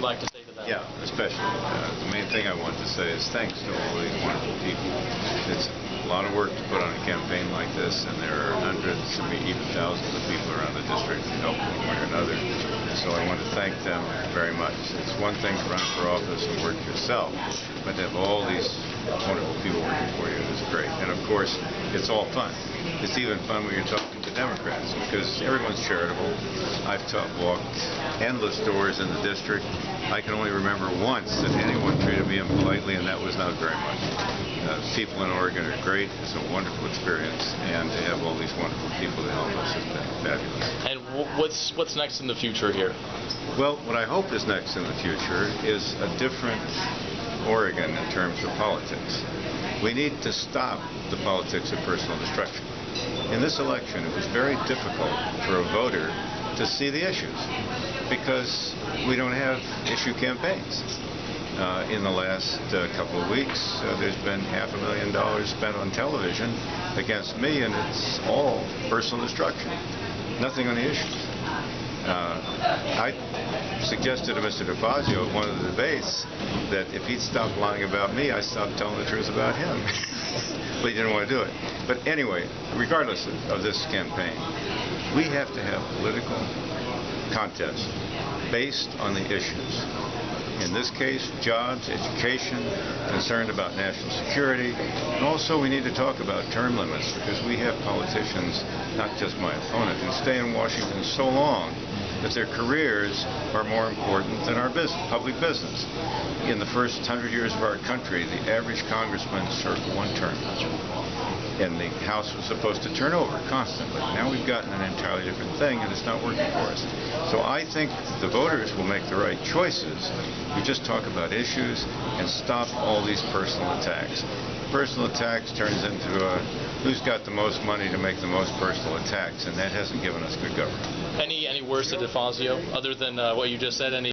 like to say to them? Yeah, especially. The main thing I want to say is thanks to all these wonderful people. It's a lot of work to put on a campaign like this, and there are hundreds, even thousands of people around the district that help one way or another. So I want to thank them very much. It's one thing to run for office and work yourself, but to have all these wonderful people working for you is great. And of course, it's all fun. It's even fun when you're talking to Democrats, because everyone's charitable. I've walked endless doors in the district. I can only remember once that anyone treated me impolitely, and that was not very much. People in Oregon are great. It's a wonderful experience, and to have all these wonderful people to help us has been fabulous. And what's next in the future here? Well, what I hope is next in the future is a different Oregon in terms of politics. We need to stop the politics of personal destruction. In this election, it was very difficult for a voter to see the issues because we don't have issue campaigns. In the last couple of weeks, there's been $500,000 spent on television against me, and it's all personal destruction. Nothing on the issues. I suggested to Mr. DeFazio at one of the debates that if he'd stop lying about me, I'd stop telling the truth about him. But he didn't want to do it. But anyway, regardless of this campaign, we have to have political contests based on the issues. In this case, jobs, education, concerned about national security, and also we need to talk about term limits, because we have politicians, not just my opponent, who stay in Washington so long that their careers are more important than our public business. In the first 100 years of our country, the average congressman served one term, and the House was supposed to turn over constantly. Now we've gotten an entirely different thing, and it's not working for us. So I think the voters will make the right choices. We just talk about issues and stop all these personal attacks. Personal attacks turns into who's got the most money to make the most personal attacks, and that hasn't given us good government. Any words to DeFazio other than what you just said? Any